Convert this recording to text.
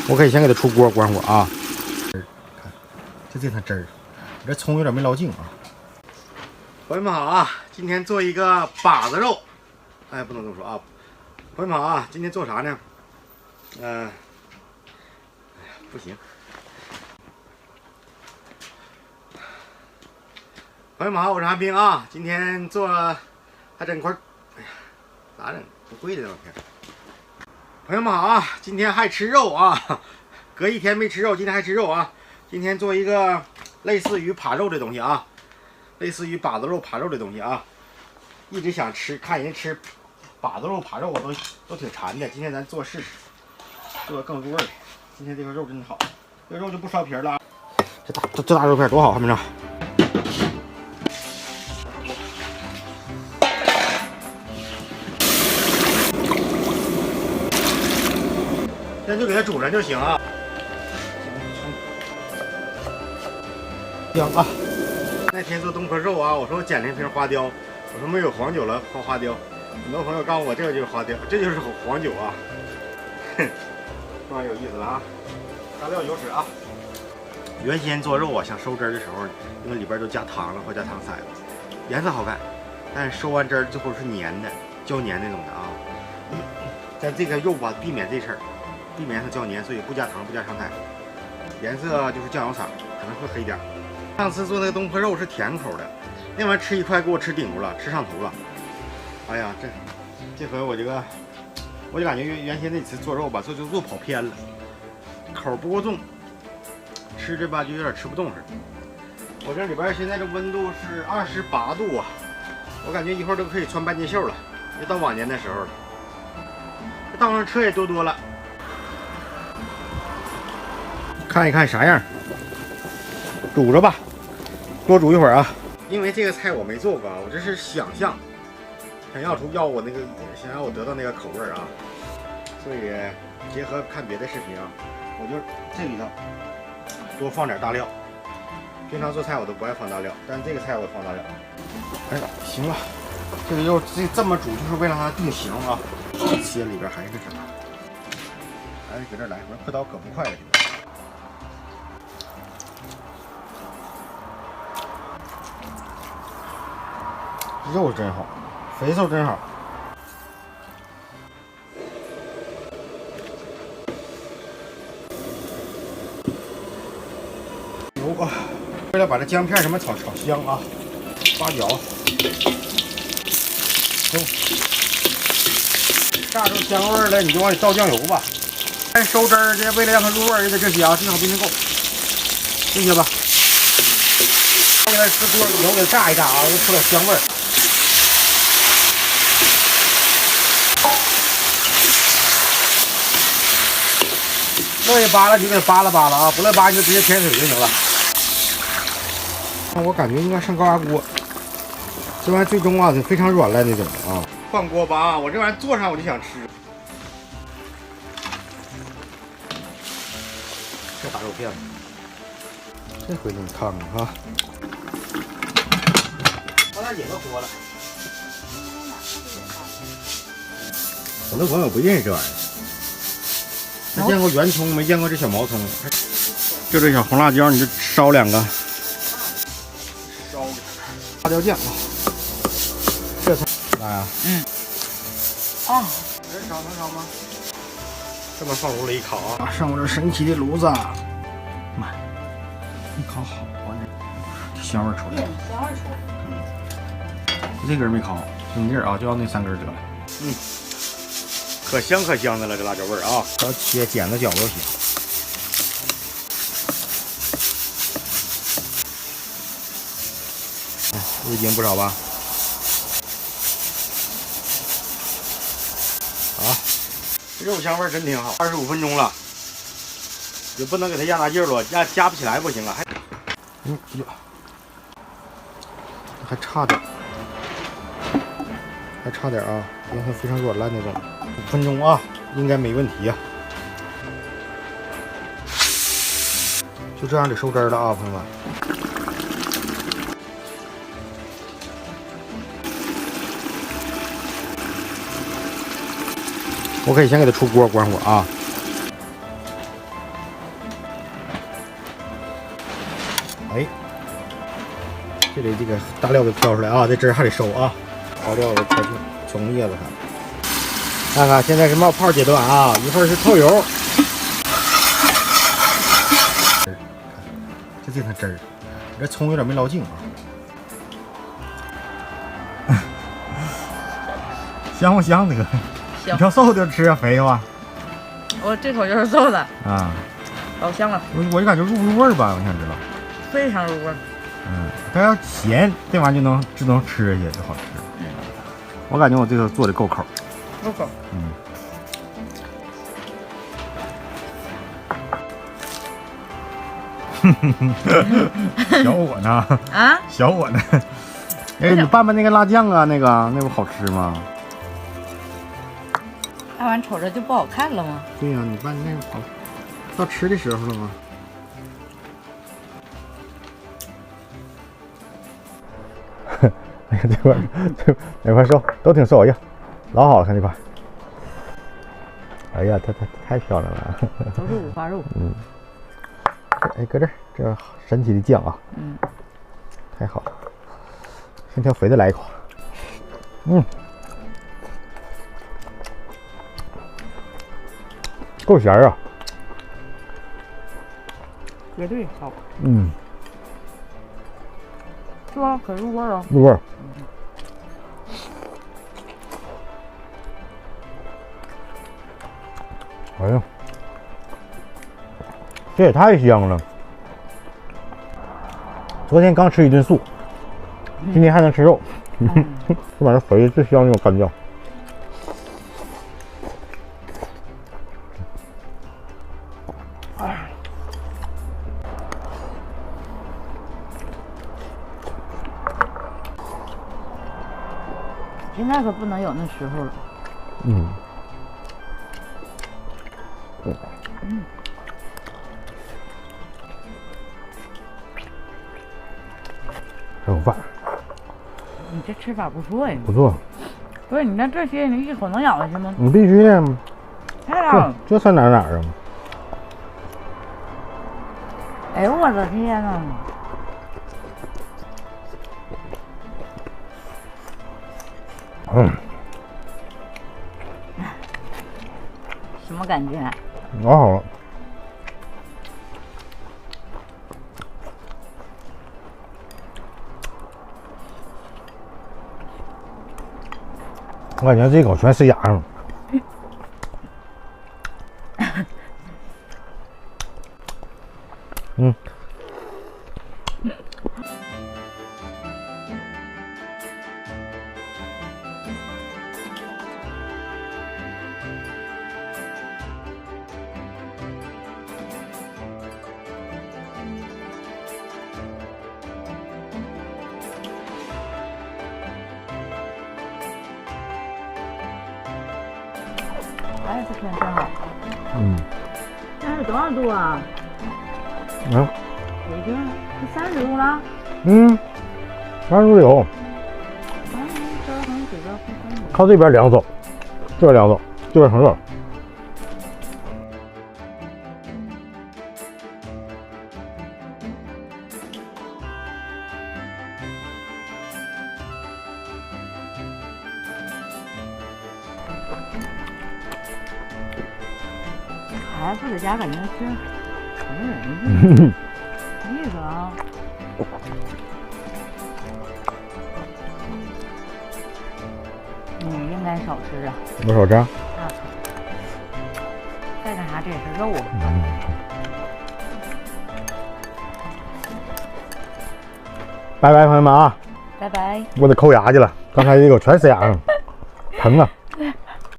我可以先给它出锅关火啊。看，就这层汁儿，我这葱有点没捞净啊。朋友们好啊，今天做一个把子肉，哎，不能这么说啊。朋友们好啊，今天做啥呢？不行。朋友们好，我是韩冰啊。今天做还整块，哎呀，咋整？不会的这老天。朋友们好啊，今天还吃肉啊，隔一天没吃肉，今天还吃肉啊。今天做一个类似于扒肉的东西啊，类似于把子肉扒肉的东西啊。一直想吃，看人吃把子肉扒肉，我都挺馋的。今天咱做试试，做更入味的。今天这个肉真好，这个肉就不刷皮了啊。这大肉片多好，看没着？现在就给它煮上就行啊。香啊！那天做东坡肉啊，我说我捡了一瓶花雕，我说没有黄酒了，放花雕。很多朋友告诉我这个就是花雕，这就是黄酒啊。哼，这玩意有意思了啊！大料酒使啊。原先做肉啊，想收汁儿的时候，因为里边都加糖了或加糖色了，颜色好看，但是收完汁儿最后是黏的，焦黏那种的啊。但这个肉吧，避免这事儿。避免它焦黏，所以不加糖，不加糖色，颜色就是酱油色，可能会黑点。上次做那个东坡肉是甜口的，那玩意儿吃一块给我吃顶住了，吃上头了。哎呀，这回我就感觉原先那次做肉吧，做跑偏了，口不够重，吃着吧就有点吃不动似的。我这里边现在这温度是28度啊，我感觉一会儿都可以穿半截袖了，就到晚年的时候了。这道上车也多了。看一看啥样，煮着吧，多煮一会儿啊。因为这个菜我没做过啊，我这是想象，想要我得到那个口味啊，所以结合看别的视频啊，我就这里头多放点大料。平常做菜我都不爱放大料，但这个菜我放大料。哎，行了，这个肉这么煮就是为了它定型啊。切里边还是那啥，哎，搁这来，我快刀可不快了。肉真好，肥瘦真好。油啊，为了把这姜片什么炒香啊，八角，行，炸出香味来，你就往里倒酱油吧。收汁儿，这为了让它入味儿，也得这些啊，最少必须够。这些吧，我给它吃锅油给它炸一炸啊，就出点香味儿。乐意扒拉你就给扒拉扒拉啊，不乐意扒你就直接添水就行了。我感觉应该上高压锅，这玩意最终啊得非常软烂那种啊。换锅巴啊，我这玩意做上我就想吃。这大肉片子，这回能烫啊！我俩也个锅了。很多朋友不认识这玩意儿。他见过圆葱，没见过这小毛葱。就这小红辣椒，你就烧两个，烧辣椒酱啊。这才来啊！啊，人少能少吗？这么放炉里一烤啊！上我这神奇的炉子，妈，一烤好啊，这香味出来了。香味出来。这根没烤，就你这儿啊，就要那3根得了。可香可香的了，这辣椒味儿啊！要切剪子角都行。味精不少吧？啊，这肉香味儿真挺好。25分钟了，也不能给它压大劲儿了，夹不起来不行啊！呀，还差点，啊，因为它非常软烂那种。5分钟啊，应该没问题呀。就这样得收汁儿了啊，朋友们。我可以先给它出锅关火啊。哎，这里这个大料给挑出来啊，这汁还得收啊。调料给挑进葱叶子上。看看现在是冒泡阶段啊，一会儿是透油。这它汁儿，这葱有点没捞净啊。香不香？这个？香。你挑瘦的吃啊，肥的吧？我这口就是瘦的啊，老香了。我就感觉入不入味儿吧？我想知道。非常入味儿。它要咸，这玩意儿就能吃下去，就好吃。我感觉我这个做的够口。够口。小我呢？啊？小我呢？哎，你拌拌那个辣酱啊，那不好吃吗？那玩意瞅着就不好看了吗？对呀，你拌那个好，到吃的时候了吗？哎呀，这块瘦都挺瘦，哎呀，老好了，看这块。哎呀，它太漂亮了。都是五花肉。哎，搁这儿，这神奇的酱啊。太好了。先挑肥的来一口。够咸啊。绝对好。是吧？可入味儿啊。入味儿。哎呀，这也太香了！昨天刚吃一顿素，今天还能吃肉，这玩意儿肥最香那种干酱。现在可不能有那时候了。还有饭。你这吃法不错呀。不错。不是你那这些，你一口能咬下去吗？你必须的。太好。这算哪啊？哎呦我的天呐！什么感觉？老好了。我感觉这一口全塞牙上了。哎，这天真好。现在是多少度啊？北京是30度了。30度有。靠这边凉走，这边凉走，这边成热。孩子在家感觉是成人意思啊。你应该少吃啊。我少吃啊。再干啥？这也是肉啊。拜拜，朋友们啊！拜拜。我得抠牙去了，刚才这个全塞牙上了，疼啊。